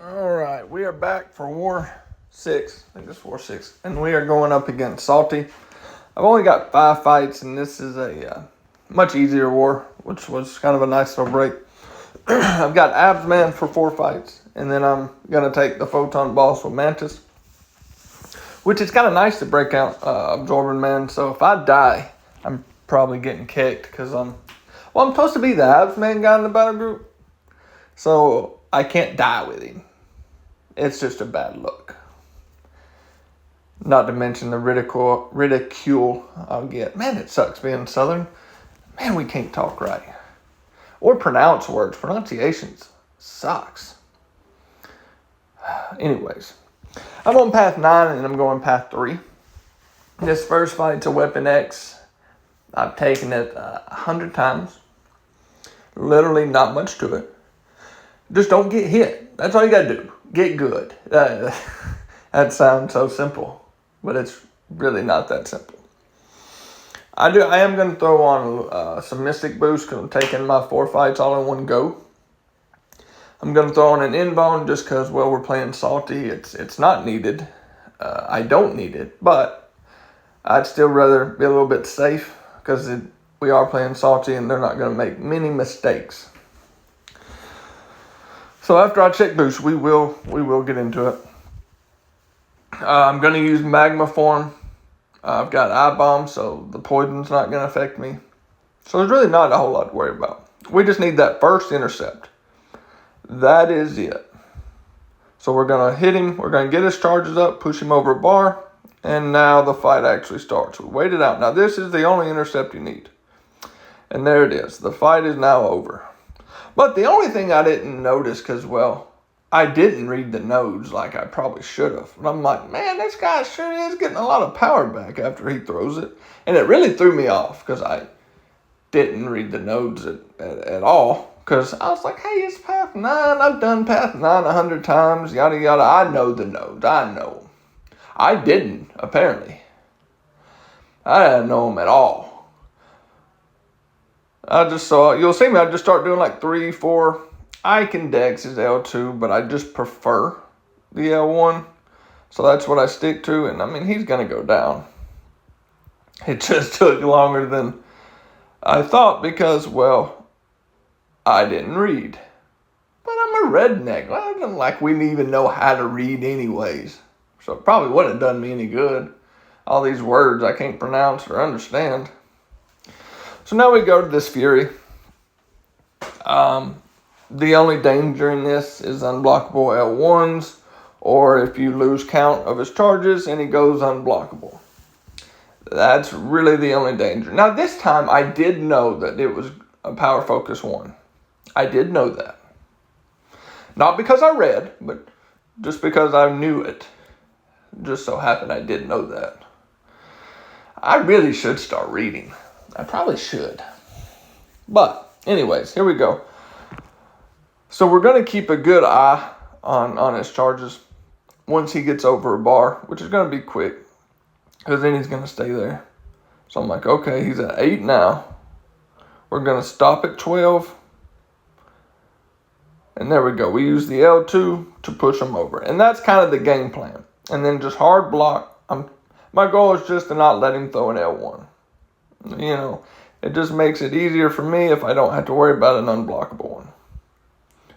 Alright, we are back for War 6. I think it's War 6. And we are going up against Salty. I've only got 5 fights, and this is a much easier war, which was kind of a nice little break. I've got Absman for 4 fights, and then I'm going to take the Photon boss with Mantis, which is kind of nice to break out Absorbing Man. So if I die, I'm probably getting kicked because I'm supposed to be the Absman guy in the battle group. So I can't die with him. It's just a bad look. Not to mention the ridicule I'll get. Man, it sucks being Southern. Man, we can't talk right. Or pronounce words. Pronunciations sucks. Anyways, I'm on path 9 and I'm going path 3. This first fight's a Weapon X. I've taken it 100 times. Literally not much to it. Just don't get hit. That's all you gotta do. Get good. That sounds so simple, but it's really not that simple. I am gonna throw on some Mystic Boost because I'm taking my 4 fights all in one go. I'm gonna throw on an Inbone just because, well, we're playing Salty. It's not needed. I don't need it, but I'd still rather be a little bit safe because we are playing Salty and they're not gonna make many mistakes. So after I check boost, we will get into it. I'm going to use Magma Form. I've got Eye Bomb, so the poison's not going to affect me. So there's really not a whole lot to worry about. We just need that first intercept. That is it. So we're going to hit him. We're going to get his charges up, push him over a bar, and now the fight actually starts. We wait it out. Now this is the only intercept you need. And there it is. The fight is now over. But the only thing I didn't notice, because, well, I didn't read the nodes like I probably should have. And I'm like, man, this guy sure is getting a lot of power back after he throws it. And it really threw me off because I didn't read the nodes at all. Because I was like, hey, it's path 9. I've done path 9 100 times, yada, yada. I know the nodes. I know them. I didn't, apparently. I didn't know them at all. I just saw, you'll see me, I just start doing like 3, 4. I can dex is L2, but I just prefer the L1. So that's what I stick to, and I mean, he's going to go down. It just took longer than I thought because, well, I didn't read. But I'm a redneck. Well, it's not like we didn't even know how to read anyways. So it probably wouldn't have done me any good. All these words I can't pronounce or understand. So now we go to this Fury. The only danger in this is unblockable L1s, or if you lose count of his charges and he goes unblockable. That's really the only danger. Now this time I did know that it was a power focus 1. I did know that. Not because I read, but just because I knew it. Just so happened I did know that. I really should start reading. I probably should. But, anyways, here we go. So we're going to keep a good eye on his charges once he gets over a bar, which is going to be quick, because then he's going to stay there. So I'm like, okay, he's at 8 now. We're going to stop at 12. And there we go. We use the L2 to push him over. And that's kind of the game plan. And then just hard block. My goal is just to not let him throw an L1. You know, it just makes it easier for me if I don't have to worry about an unblockable one.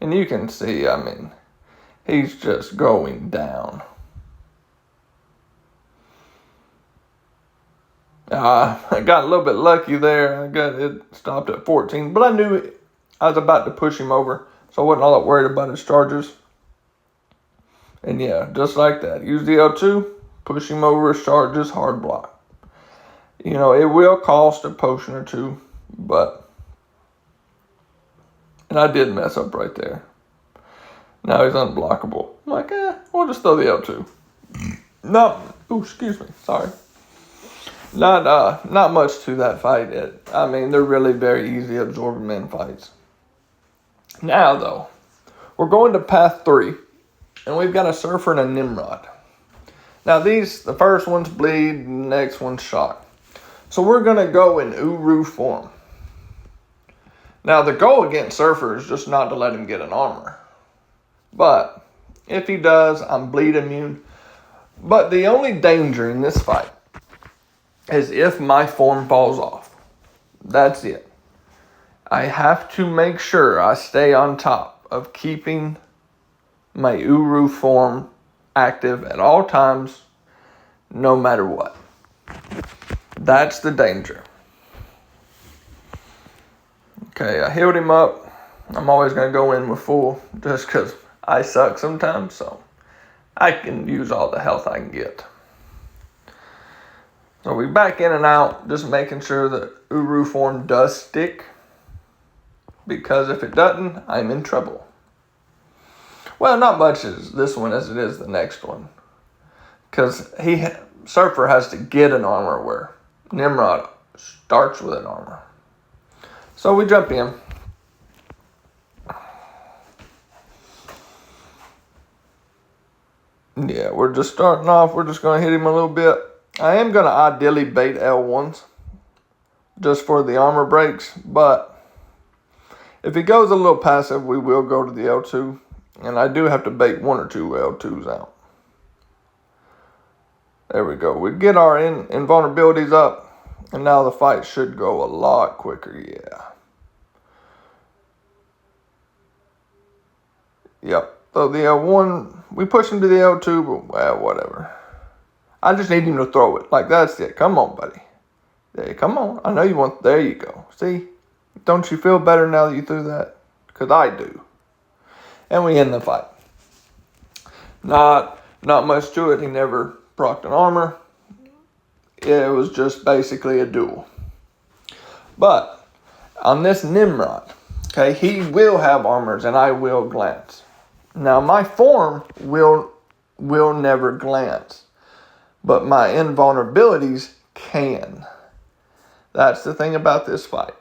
And you can see, I mean, he's just going down. I got a little bit lucky there. It stopped at 14, but I knew I was about to push him over, so I wasn't all that worried about his charges. And yeah, just like that. Use the L2, push him over his charges, hard block. You know, it will cost a potion or 2, but... And I did mess up right there. Now he's unblockable. I'm like, we'll just throw the L2. No, excuse me, sorry. Not much to that fight. I mean, they're really very easy Absorbing Man fights. Now, though, we're going to path 3, and we've got a Surfer and a Nimrod. Now, the first one's bleed, the next one's shock. So we're going to go in Uru form. Now, the goal against Surfer is just not to let him get an armor. But If he does, I'm bleed immune. But the only danger in this fight is if my form falls off. That's it. I have to make sure I stay on top of keeping my Uru form active at all times, no matter what. That's the danger. Okay, I healed him up. I'm always going to go in with full just because I suck sometimes, so I can use all the health I can get. So we back in and out, just making sure that Uru form does stick, because if it doesn't, I'm in trouble. Well, not much as this one as it is the next one, because Surfer has to get an armor where Nimrod starts with an armor. So we jump in. Yeah, we're just starting off. We're just going to hit him a little bit. I am going to ideally bait L1s just for the armor breaks, but if he goes a little passive, we will go to the L2, and I do have to bait 1 or 2 L2s out. There we go. We get our invulnerabilities up, and now the fight should go a lot quicker, yeah. Yep. So the L1, we push him to the L2, but well, whatever. I just need him to throw it. Like, that's it. Come on, buddy. There, come on. I know you want, there you go. See? Don't you feel better now that you threw that? Because I do. And we end the fight. Not much to it. He never procced an armor. It was just basically a duel. But on this Nimrod, okay, he will have armors and I will glance. Now my form will never glance, but my invulnerabilities can. That's the thing about this fight.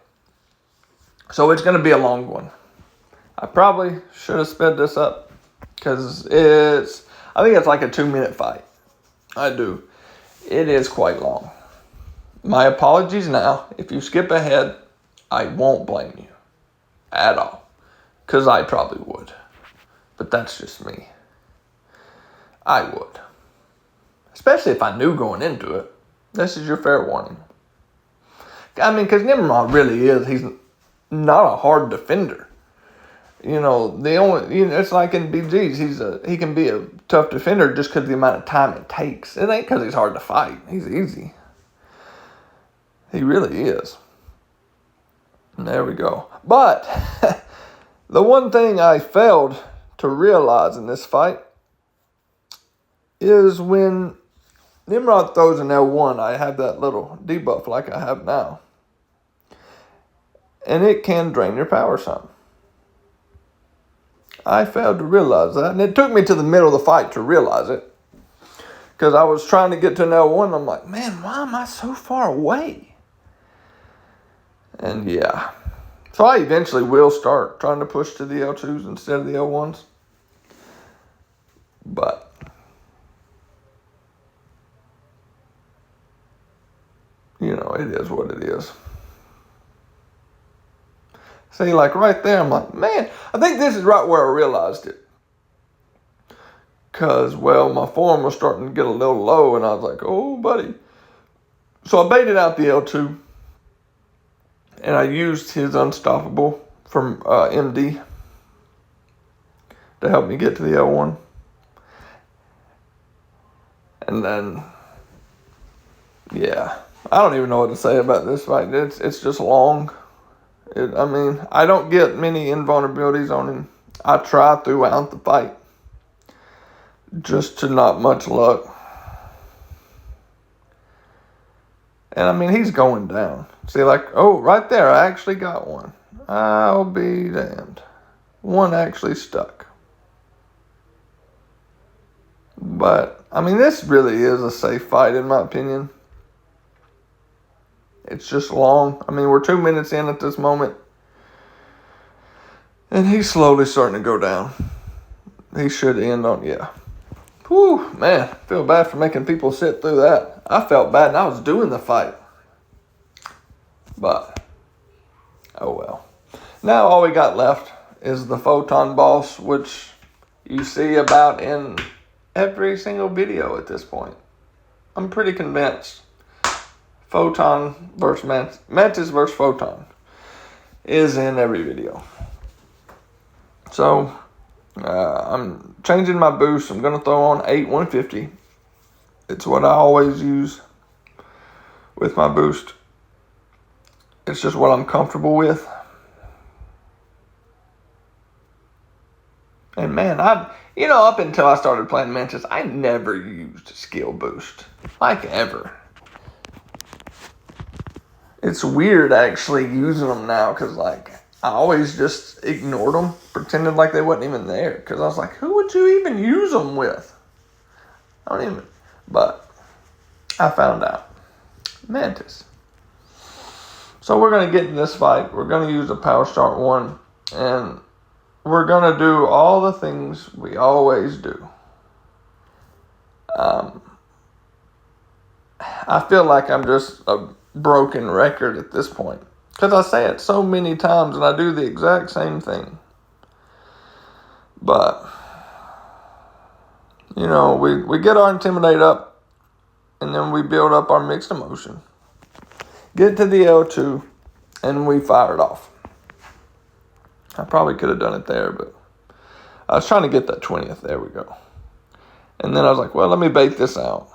So it's going to be a long one. I probably should have sped this up because I think it's like a 2-minute fight. I do. It is quite long. My apologies now. If you skip ahead, I won't blame you at all, because I probably would. But that's just me. I would. Especially if I knew going into it. This is your fair warning. I mean, because Nimrod really is, he's not a hard defender. You know, it's like in BGs, he can be a tough defender just because of the amount of time it takes. It ain't because he's hard to fight. He's easy. He really is. And there we go. But the one thing I failed to realize in this fight is when Nimrod throws an L1, I have that little debuff like I have now. And it can drain your power some. I failed to realize that. And it took me to the middle of the fight to realize it. Because I was trying to get to an L1 and I'm like, man, why am I so far away? And yeah. So I eventually will start trying to push to the L2s instead of the L1s. But you know, it is what it is. See, like right there, I'm like, man, I think this is right where I realized it. Because, well, my form was starting to get a little low, and I was like, oh, buddy. So I baited out the L2, and I used his Unstoppable from MD to help me get to the L1. And then, yeah, I don't even know what to say about this fight. It's just long. I don't get many invulnerabilities on him. I try throughout the fight. Just to not much luck. And I mean, he's going down. See, like, oh, right there, I actually got one. I'll be damned. One actually stuck. But, I mean, this really is a safe fight, in my opinion. It's just long. I mean, we're 2 minutes in at this moment. And he's slowly starting to go down. He should end on, yeah. Whew, man, I feel bad for making people sit through that. I felt bad and I was doing the fight. But, oh well. Now all we got left is the Photon boss, which, you see about in every single video at this point. I'm pretty convinced. Photon versus Mantis versus Photon is in every video. So I'm changing my boost. I'm going to throw on 8-150. It's what I always use with my boost. It's just what I'm comfortable with. And man, up until I started playing Mantis, I never used skill boost. Like ever. It's weird actually using them now because I always just ignored them, pretended like they wasn't even there. Because I was like, who would you even use them with? But I found out. Mantis. So we're going to get in this fight. We're going to use a Power Start 1. And we're going to do all the things we always do. I feel like I'm just a broken record at this point. Because I say it so many times and I do the exact same thing. But, we get our Intimidate up. And then we build up our Mixed Emotion. Get to the L2. And we fire it off. I probably could have done it there, but I was trying to get that 20th. There we go. And then I was like, well, let me bait this out.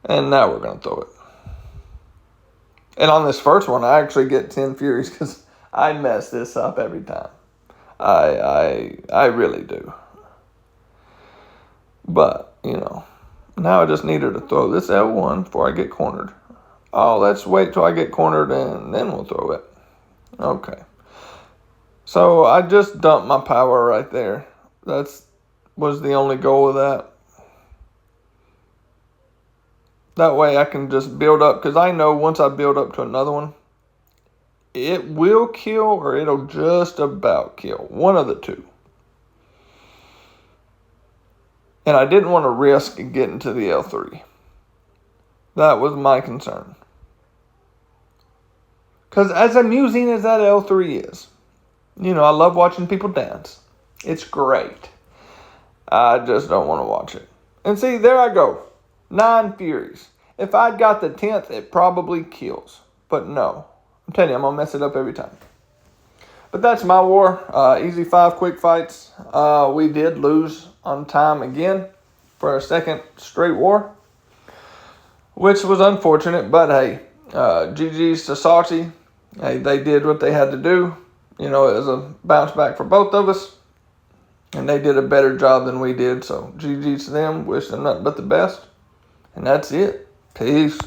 And now we're going to throw it. And on this first one, I actually get 10 Furies because I mess this up every time. I really do. But, now I just needed to throw this L1 before I get cornered. Oh, let's wait till I get cornered and then we'll throw it. Okay. So I just dumped my power right there. Was the only goal of that. That way I can just build up. Because I know once I build up to another one, it will kill or it'll just about kill. One of the two. And I didn't want to risk getting to the L3. That was my concern. Because as amusing as that L3 is, I love watching people dance. It's great. I just don't want to watch it. And see, there I go. 9 Furies. If I'd got the 10th, it probably kills. But no. I'm telling you, I'm going to mess it up every time. But that's my war. Easy 5 quick fights. We did lose on time again for a second straight war. Which was unfortunate, but hey, GG's to Salty. Hey, they did what they had to do. It was a bounce back for both of us. And they did a better job than we did. So GG's to them. Wish them nothing but the best. And that's it. Peace.